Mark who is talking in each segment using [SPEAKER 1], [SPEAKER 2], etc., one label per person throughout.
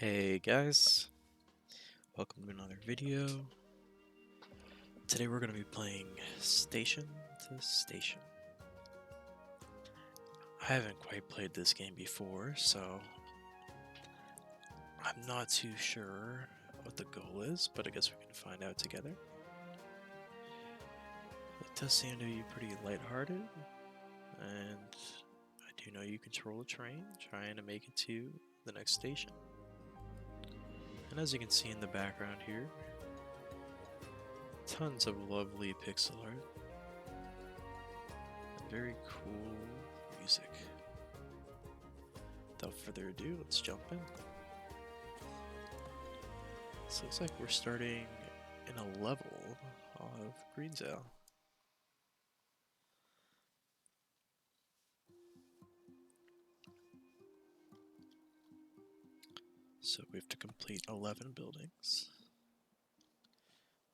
[SPEAKER 1] Hey guys, welcome to another video. Today we're going to be playing Station to Station. I haven't quite played this game before, so I'm not too sure what the goal is, but I guess we can find out together. It does seem to be pretty lighthearted, and I do know you control a train trying to make it to the next station. And as you can see in the background here, tons of lovely pixel art and very cool music. Without further ado, let's jump in. This looks like we're starting in a level of Greensale. So we have to complete 11 buildings.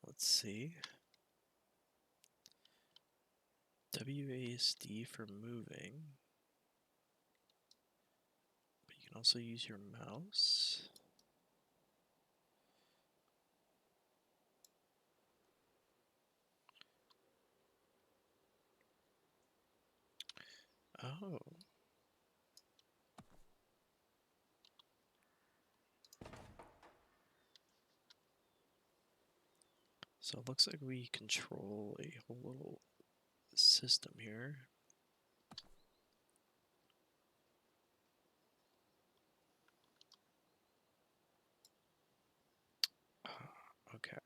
[SPEAKER 1] Let's see. WASD for moving. But you can also use your mouse. Oh. So it looks like we control a whole little system here. Okay.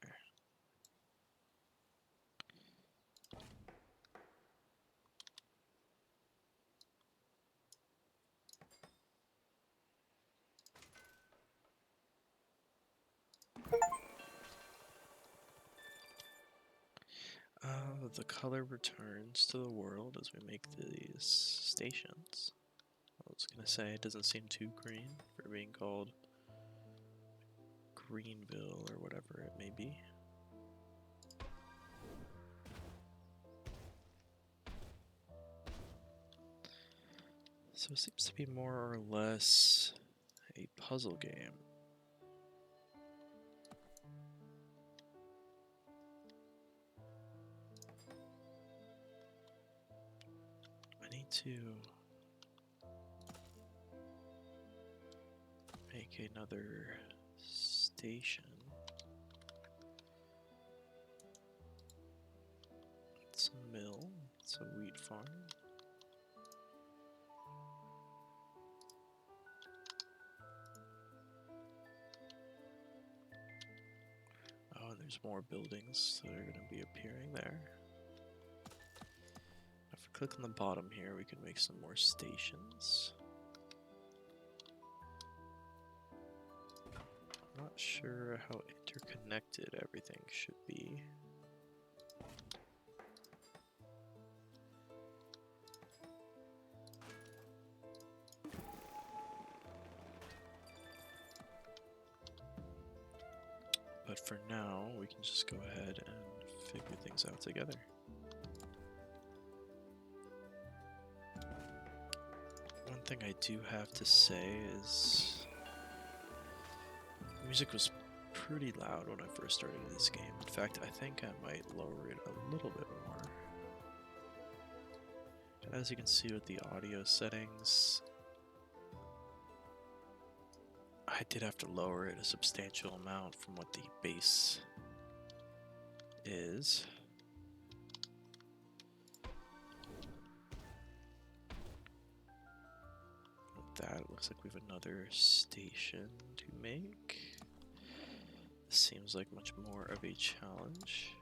[SPEAKER 1] The color returns to the world as we make these stations. I was gonna say it doesn't seem too green for being called Greenville or whatever it may be. So it seems to be more or less a puzzle game. I need to make another station. It's a mill, it's a wheat farm. Oh, and there's more buildings that are going to be appearing there. If we click on the bottom here, we can make some more stations. I'm not sure how interconnected everything should be. But for now, we can just go ahead and figure things out together. One thing I do have to say is the music was pretty loud when I first started this game. In fact, I think I might lower it a little bit more. As you can see with the audio settings, I did have to lower it a substantial amount from what the bass is. With that, it looks like we have another station to make. This seems like much more of a challenge.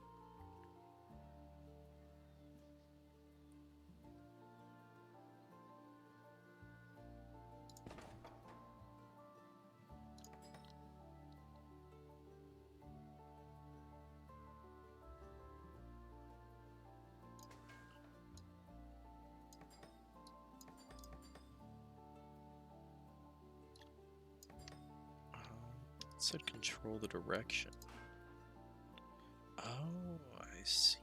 [SPEAKER 1] It said control the direction. Oh, I see.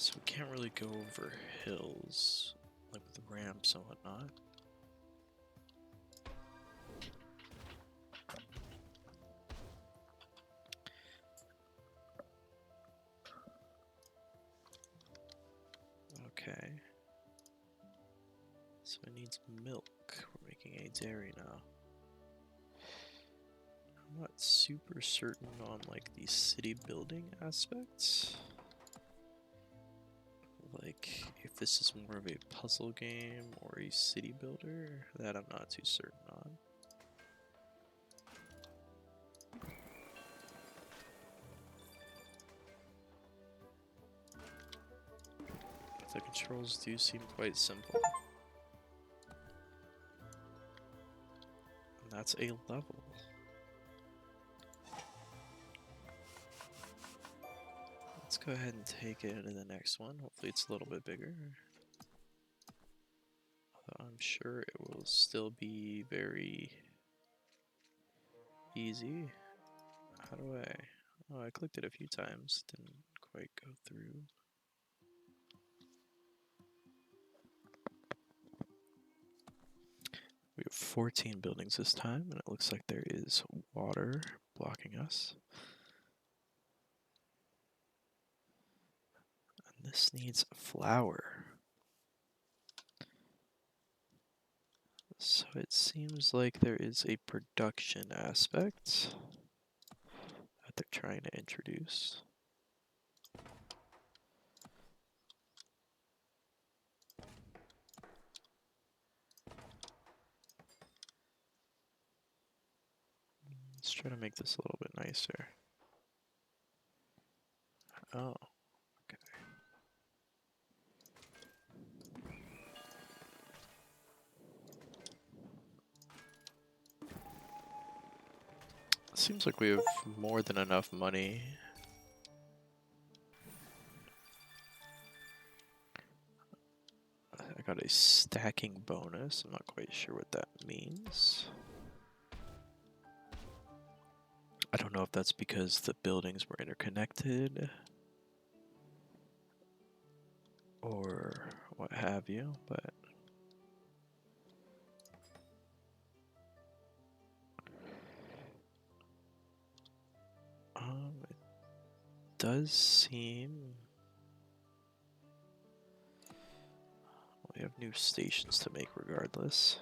[SPEAKER 1] So we can't really go over hills, like with ramps and whatnot. Okay. So it needs milk. We're making a dairy now. I'm not super certain on like the city building aspects. Like if this is more of a puzzle game or a city builder, that I'm not too certain on. The controls do seem quite simple. And that's a level. Let's go ahead and take it into the next one. Hopefully it's a little bit bigger. Although I'm sure it will still be very easy. How do I... Oh, I clicked it a few times. Didn't quite go through. We have 14 buildings this time, and it looks like there is water blocking us. And this needs flour. So it seems like there is a production aspect that they're trying to introduce. Let's try to make this a little bit nicer. Oh, okay. Seems like we have more than enough money. I got a stacking bonus. I'm not quite sure what that means. I don't know if that's because the buildings were interconnected or what have you, but it does seem we have new stations to make regardless.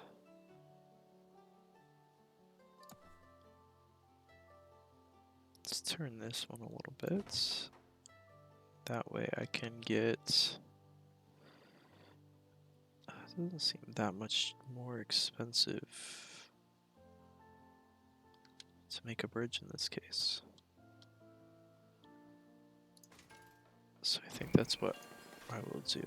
[SPEAKER 1] Let's turn this one a little bit. That way I can get... It doesn't seem that much more expensive to make a bridge in this case. So I think that's what I will do.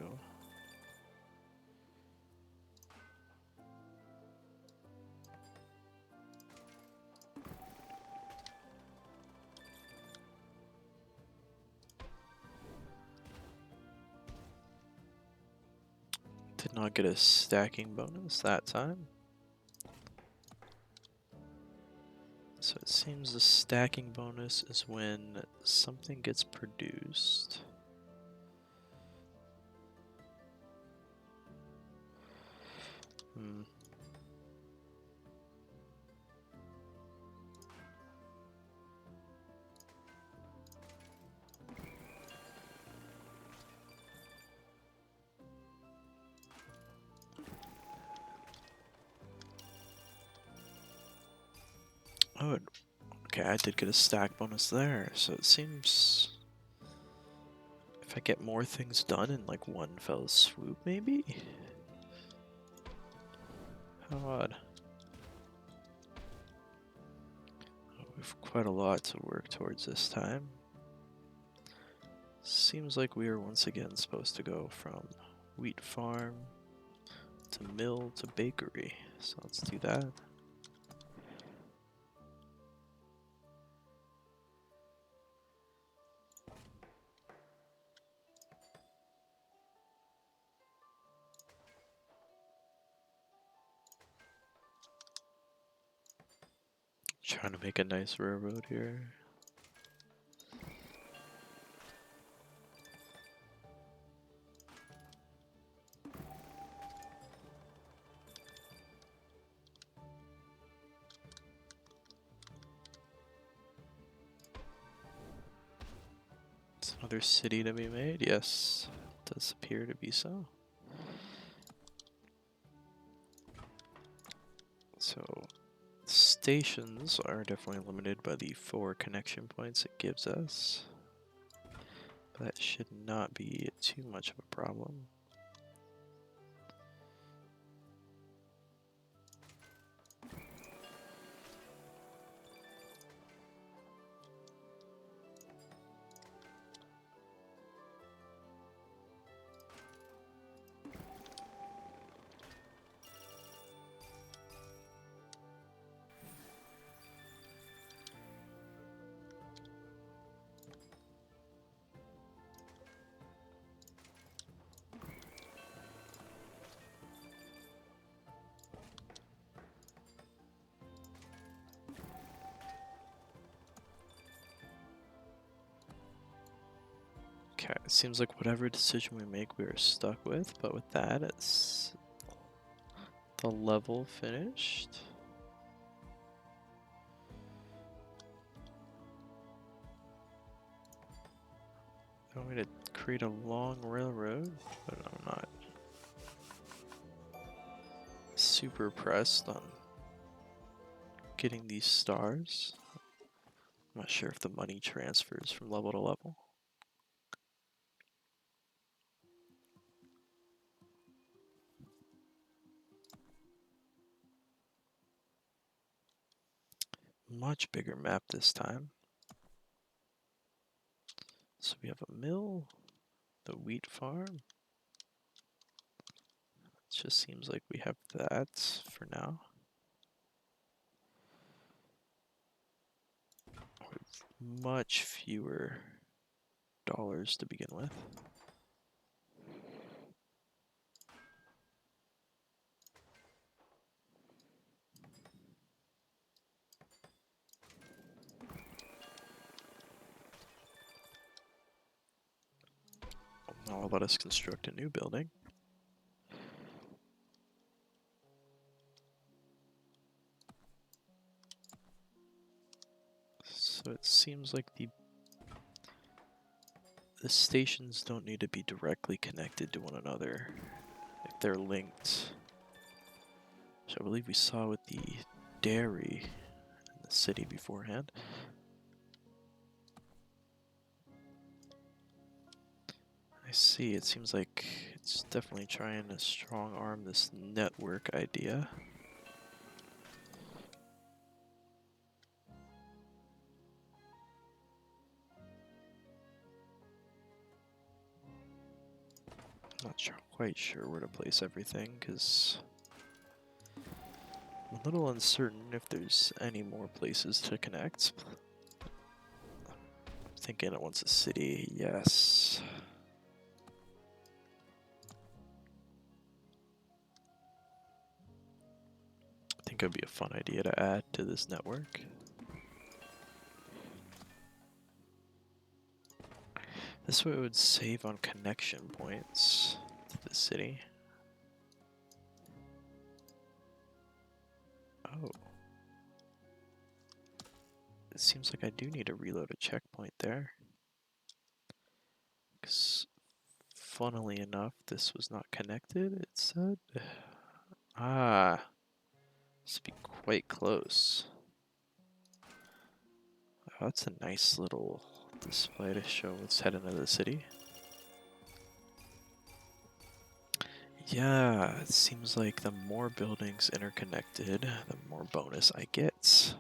[SPEAKER 1] Did not get a stacking bonus that time. So it seems the stacking bonus is when something gets produced. Oh, okay, I did get a stack bonus there, so it seems if I get more things done in like one fell swoop, maybe? How odd. Oh, we've quite a lot to work towards this time. Seems like we are once again supposed to go from wheat farm to mill to bakery, so let's do that. Trying to make a nice railroad here. Other city to be made? Yes, does appear to be so. So, stations are definitely limited by the 4 connection points it gives us. That should not be too much of a problem. Okay, it seems like whatever decision we make, we are stuck with, but with that, it's the level finished. I want me to create a long railroad, but I'm not super pressed on getting these stars. I'm not sure if the money transfers from level to level. Much bigger map this time. So we have a mill, the wheat farm. It just seems like we have that for now. With much fewer dollars to begin with. Now let us construct a new building. So it seems like the stations don't need to be directly connected to one another if they're linked. So I believe we saw with the dairy in the city beforehand. I see, it seems like it's definitely trying to strong arm this network idea. Quite sure where to place everything, because I'm a little uncertain if there's any more places to connect. I'm thinking it wants a city, yes. I think it would be a fun idea to add to this network. This way it would save on connection points to the city. Oh. It seems like I do need to reload a checkpoint there. Because, funnily enough, this was not connected, it said. Ah. This would be quite close. Oh, that's a nice little display to show what's heading into the city. Yeah, it seems like the more buildings interconnected, the more bonus I get.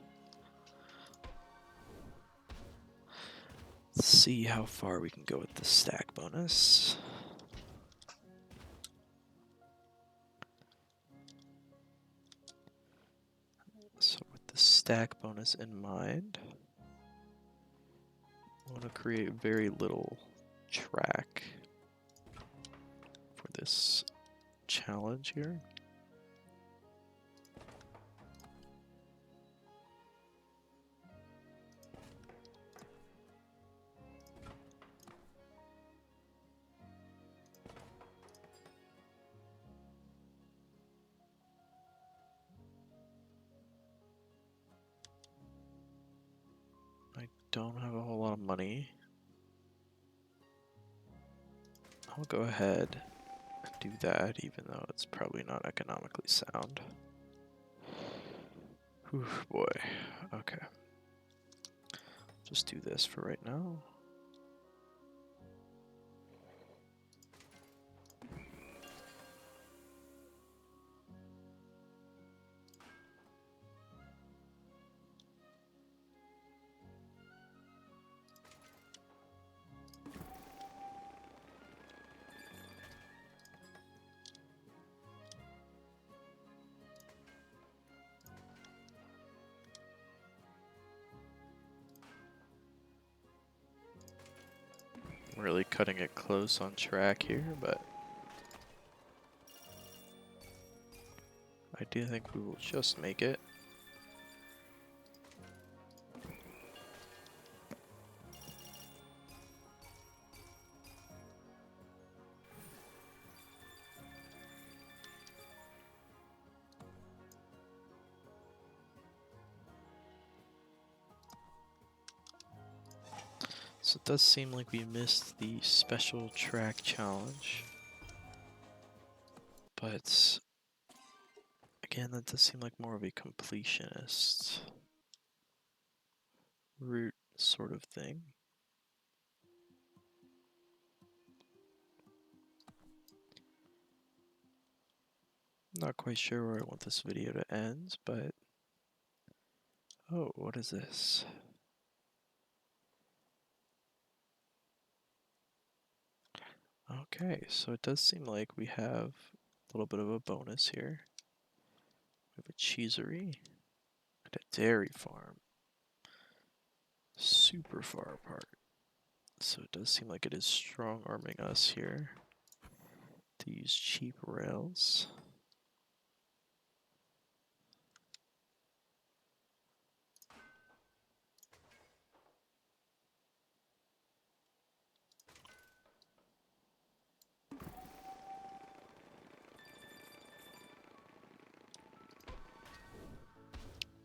[SPEAKER 1] Let's see how far we can go with the stack bonus. So with the stack bonus in mind, I want to create very little track for this challenge here. I don't have a whole lot of money. I'll go ahead and do that, even though it's probably not economically sound. Whew, boy. Okay. Just do this for right now. Really cutting it close on track here, but I do think we will just make it. So it does seem like we missed the special track challenge. But again, that does seem like more of a completionist route sort of thing. Not quite sure where I want this video to end, but... Oh, what is this? Okay, so it does seem like we have a little bit of a bonus here. We have a cheesery and a dairy farm. Super far apart. So it does seem like it is strong-arming us here to use cheap rails.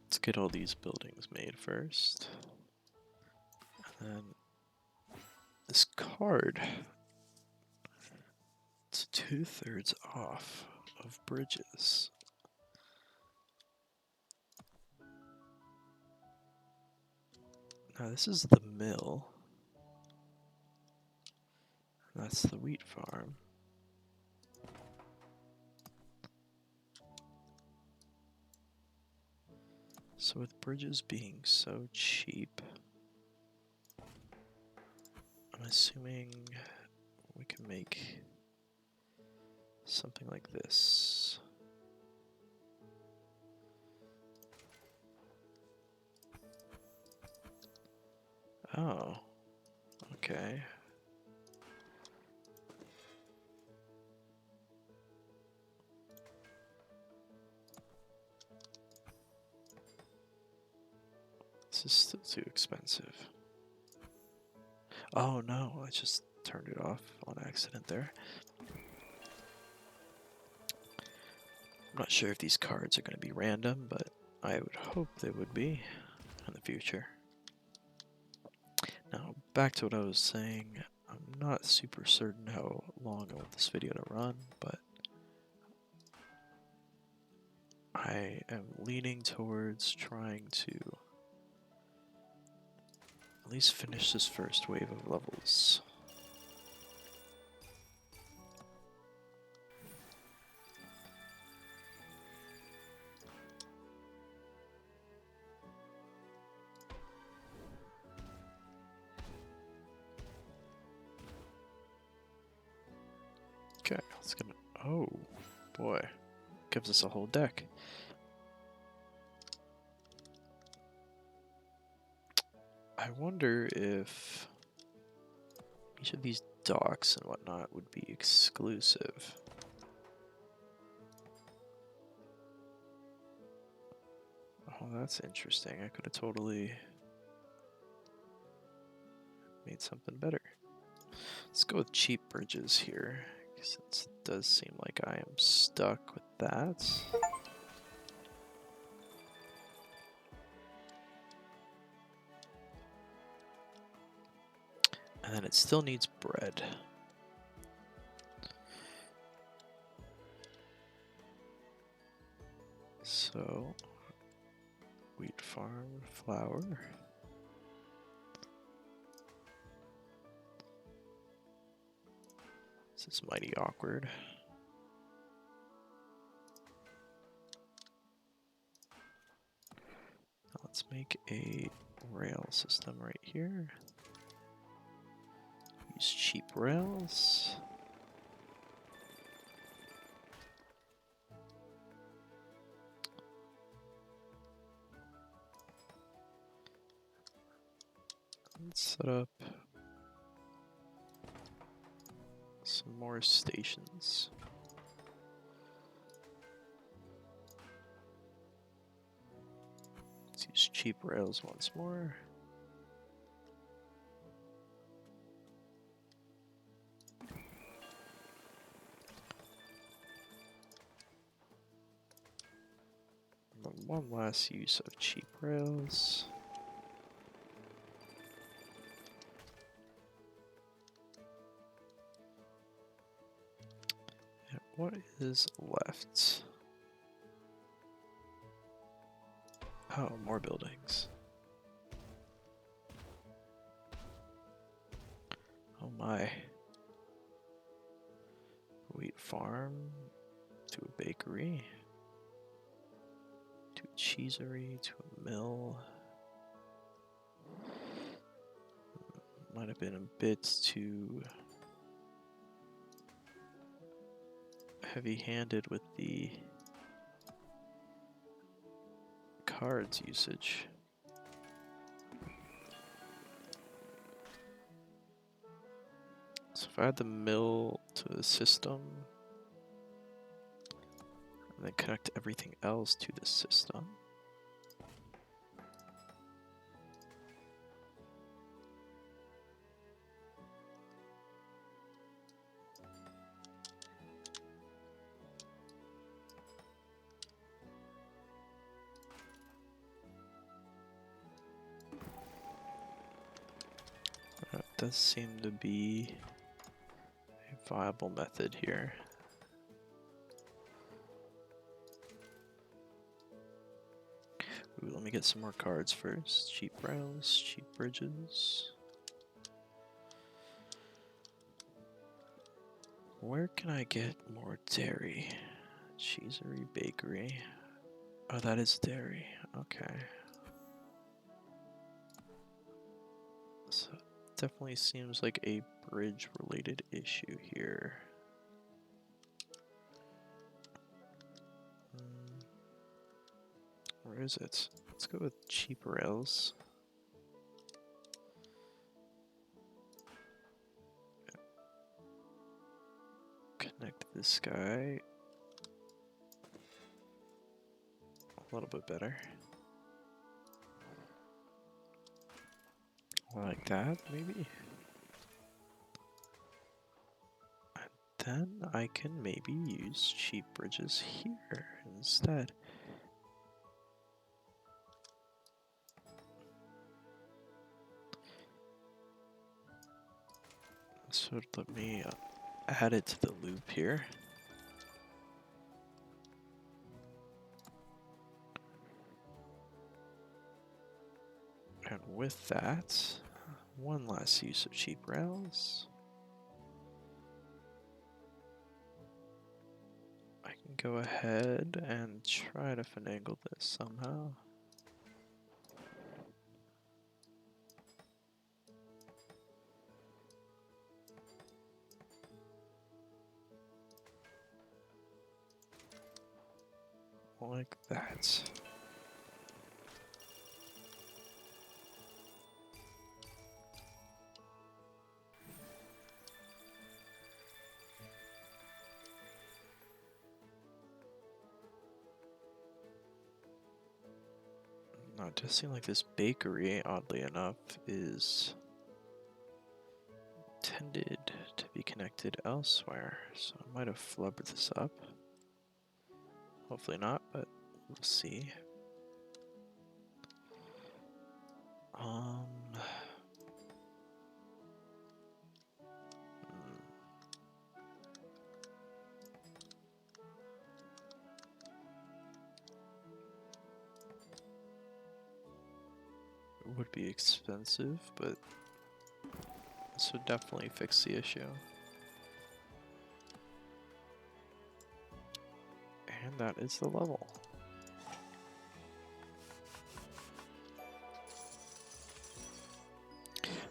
[SPEAKER 1] Let's get all these buildings made first. And then this card, it's 2/3 off of bridges. Now this is the mill. That's the wheat farm. So with bridges being so cheap, I'm assuming we can make something like this. Oh, okay. This is still too expensive. Oh no, I just turned it off on accident there. I'm not sure if these cards are going to be random, but I would hope they would be in the future. Now, back to what I was saying. I'm not super certain how long I want this video to run, but I am leaning towards trying to at least finish this first wave of levels. Okay, let's get. Oh boy, gives us a whole deck. I wonder if each of these docks and whatnot would be exclusive. Oh, that's interesting. I could have totally made something better. Let's go with cheap bridges here, since it does seem like I am stuck with that. And then it still needs bread. Wheat farm, flour. This is mighty awkward. Let's make a rail system right here. Use cheap rails. Let's set up some more stations. Let's use cheap rails once more. One last use of cheap rails. And what is left? Oh, more buildings. Oh my. Wheat farm to a bakery. To a cheesery, to a mill. Might have been a bit too heavy-handed with the cards usage. So if I add the mill to the system, and then connect everything else to the system, that does seem to be a viable method here. Ooh, let me get some more cards first. Cheap rails, cheap bridges. Where can I get more dairy? Cheesery, bakery. Oh, that is dairy. Okay. So definitely seems like a bridge-related issue here. Where is it? Let's go with cheap rails. Connect this guy a little bit better. Like that, maybe? And then I can maybe use cheap bridges here instead. So let me add it to the loop here. And with that, one last use of cheap rails. I can go ahead and try to finagle this somehow. Like that. Now, it does seem like this bakery, oddly enough, is intended to be connected elsewhere. So I might have flubbed this up. Hopefully not, but we'll see. would be expensive, but this would definitely fix the issue. And that is the level.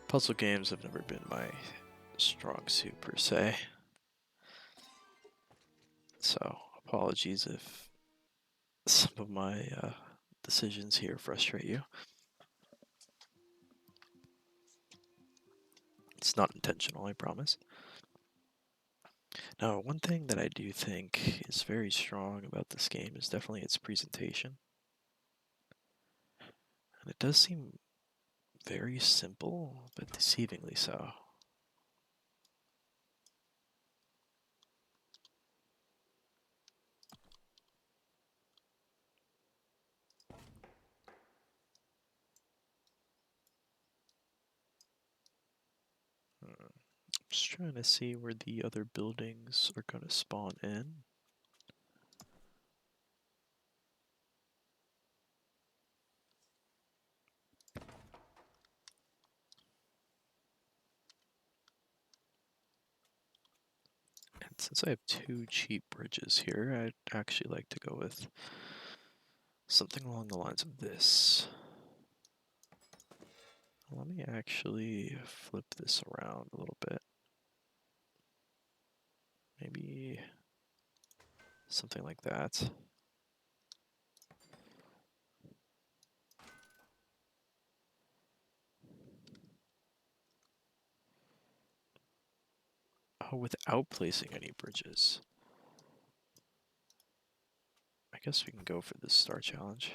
[SPEAKER 1] Puzzle games have never been my strong suit per se. So, apologies if some of my decisions here frustrate you. It's not intentional, I promise. Now, one thing that I do think is very strong about this game is definitely its presentation. And it does seem very simple, but deceivingly so. Just trying to see where the other buildings are going to spawn in. And since I have two cheap bridges here, I'd actually like to go with something along the lines of this. Let me actually flip this around a little bit. Maybe something like that. Oh, without placing any bridges. I guess we can go for this star challenge.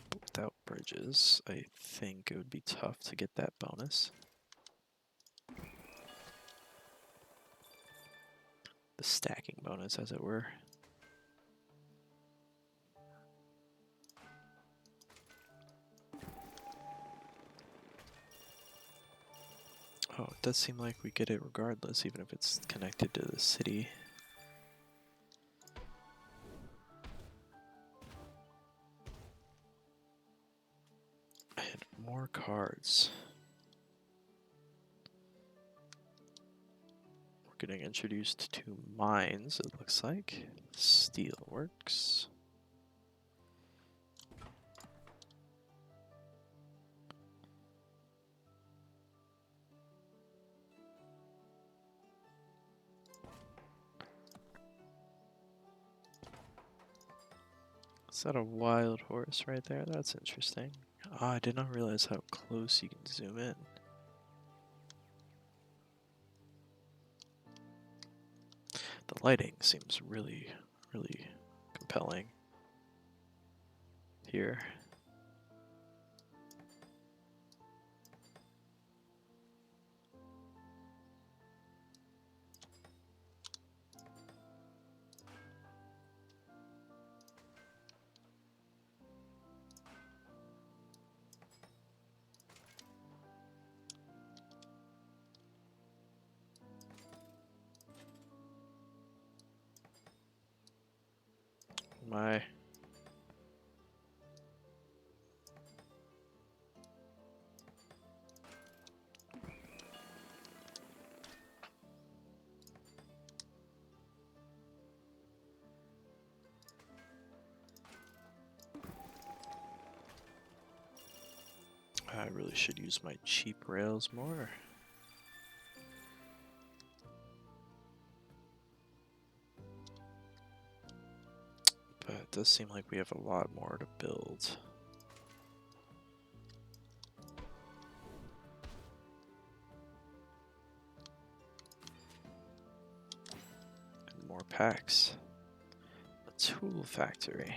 [SPEAKER 1] But without bridges, I think it would be tough to get that bonus. The stacking bonus, as it were. Oh, it does seem like we get it regardless, even if it's connected to the city. And more cards. We're getting introduced to mines, it looks like. Steelworks. Is that a wild horse right there? That's interesting. Ah, I did not realize how close you can zoom in. The lighting seems really, really compelling here. My. I really should use my cheap rails more. But it does seem like we have a lot more to build. And more packs. A tool factory.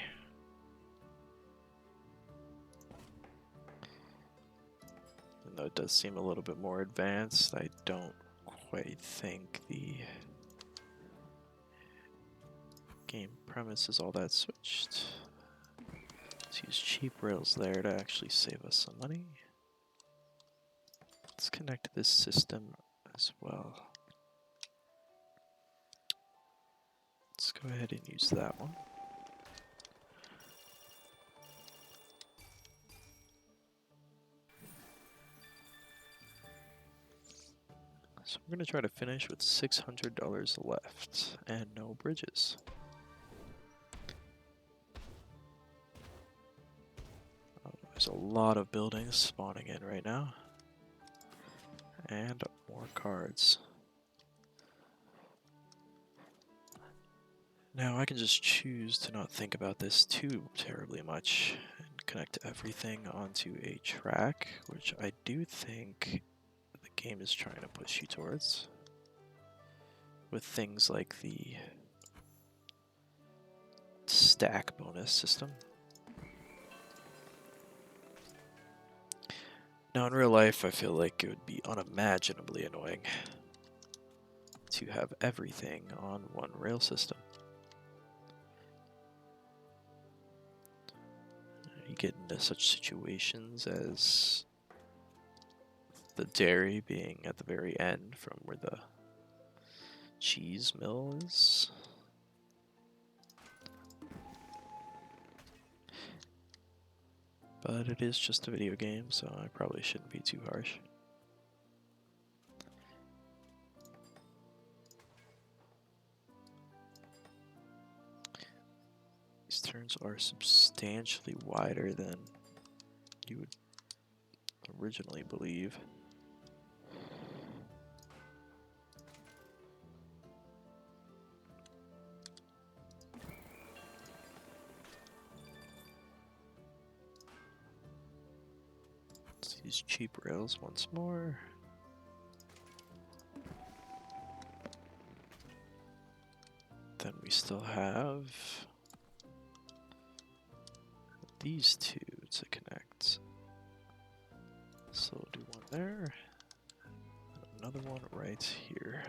[SPEAKER 1] Even though it does seem a little bit more advanced, I don't quite think the game premise is all that switched. Let's use cheap rails there to actually save us some money. Let's connect this system as well. Let's go ahead and use that one. So we're going to try to finish with $600 left and no bridges. There's a lot of buildings spawning in right now. And more cards. Now I can just choose to not think about this too terribly much and connect everything onto a track, which I do think the game is trying to push you towards, with things like the stack bonus system. Now in real life, I feel like it would be unimaginably annoying to have everything on one rail system. You get into such situations as the dairy being at the very end from where the cheese mill is. But it is just a video game, so I probably shouldn't be too harsh. These turns are substantially wider than you would originally believe. Let's use cheap rails once more. Then we still have these two to connect. So we'll do one there, and another one right here.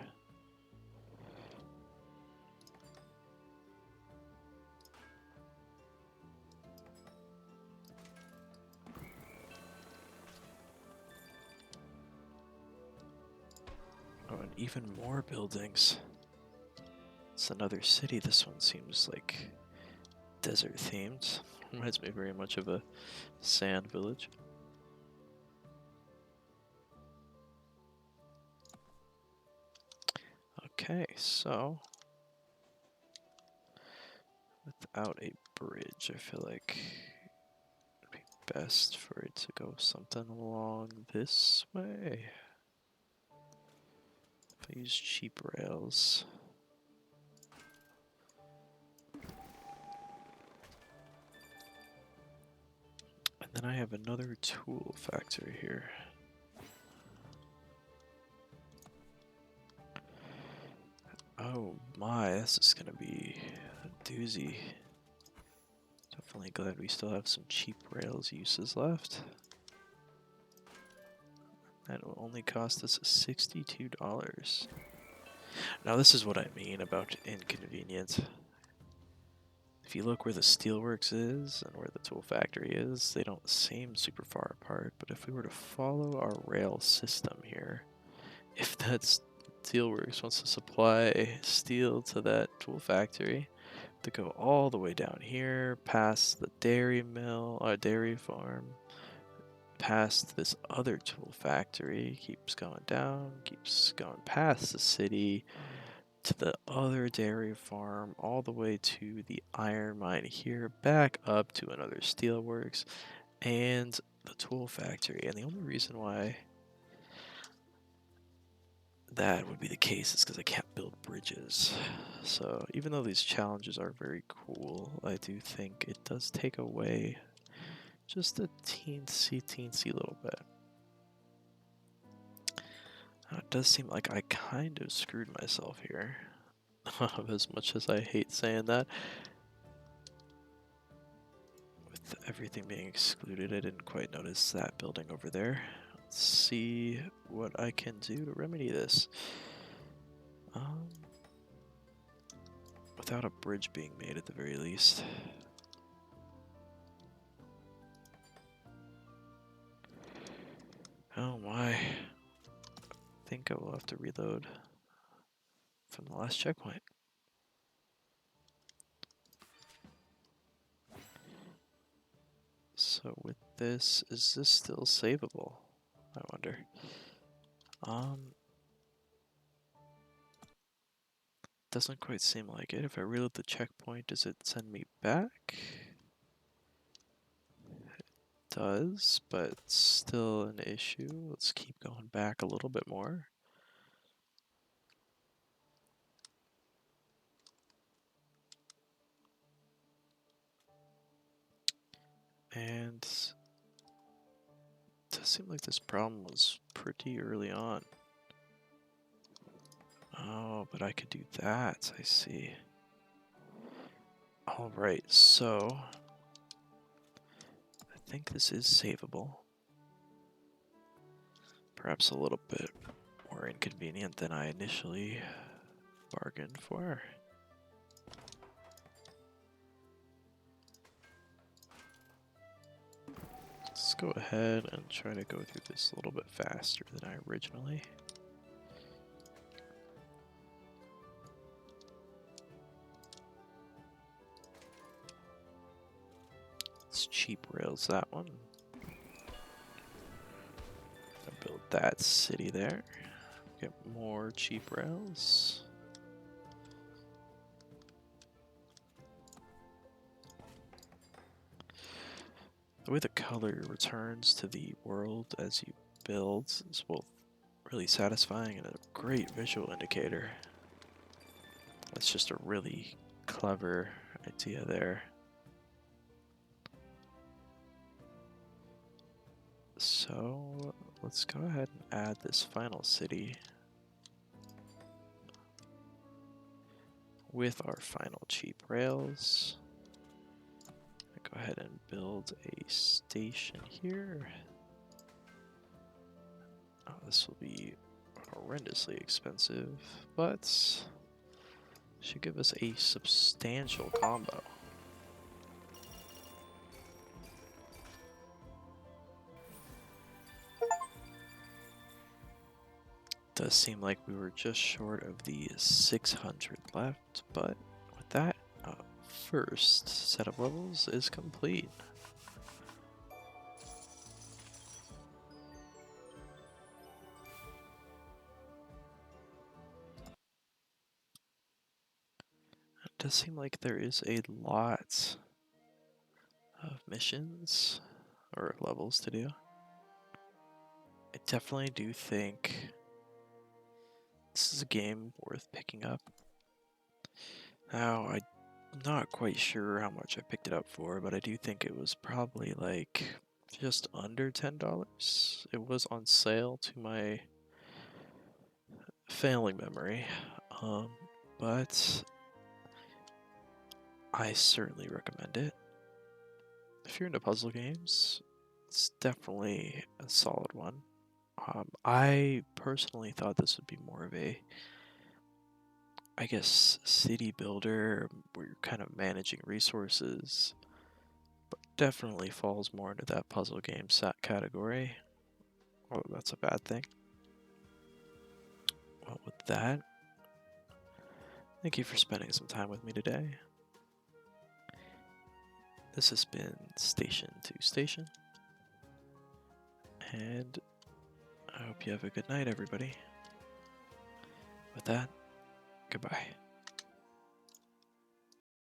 [SPEAKER 1] Oh, and even more buildings. It's another city. This one seems like desert themed. Reminds me very much of a sand village. Okay, so without a bridge, I feel like it'd be best for it to go something along this way. If I use cheap rails. And then I have another tool factory here. Oh my, this is gonna be a doozy. Definitely glad we still have some cheap rails uses left. That will only cost us $62. Now this is what I mean about inconvenience. If you look where the steelworks is and where the tool factory is, they don't seem super far apart, but if we were to follow our rail system here, if that steelworks wants to supply steel to that tool factory, to go all the way down here, past the dairy mill, or dairy farm, past this other tool factory, keeps going down, keeps going past the city, to the other dairy farm, all the way to the iron mine here, back up to another steelworks, and the tool factory. And the only reason why that would be the case is because I can't build bridges. So even though these challenges are very cool, I do think it does take away just a teensy little bit. It does seem like I kind of screwed myself here. As much as I hate saying that. With everything being excluded, I didn't quite notice that building over there. Let's see what I can do to remedy this. Without a bridge being made at the very least. Oh my. I think I will have to reload from the last checkpoint. So with this, is this still savable? I wonder. doesn't quite seem like it. If I reload the checkpoint, does it send me back? It does, but it's still an issue. Let's keep going back a little bit more. And it does seem like this problem was pretty early on. Oh, but I could do that, I see. Alright, so I think this is savable. Perhaps a little bit more inconvenient than I initially bargained for. Let's go ahead and try to go through this a little bit faster than I originally. Let's cheap rails that one. Build that city there. Get more cheap rails. The way the color returns to the world as you build is both really satisfying and a great visual indicator. That's just a really clever idea there. So let's go ahead and add this final city with our final cheap rails. Go ahead and build a station here. Oh, this will be horrendously expensive, but should give us a substantial combo. Does seem like we were just short of the 600 left, but with that, first set of levels is complete. It does seem like there is a lot of missions or levels to do. I definitely do think this is a game worth picking up. Now, I'm not quite sure how much I picked it up for, but I do think it was probably like just under $10. It was on sale to my failing memory, but I certainly recommend it. If you're into puzzle games, it's definitely a solid one. I personally thought this would be more of a, I guess, city builder where you're kind of managing resources, but definitely falls more into that puzzle game set category. Oh, that's a bad thing. Well, with that, thank you for spending some time with me today. This has been Station to Station, and I hope you have a good night, everybody. With that, goodbye.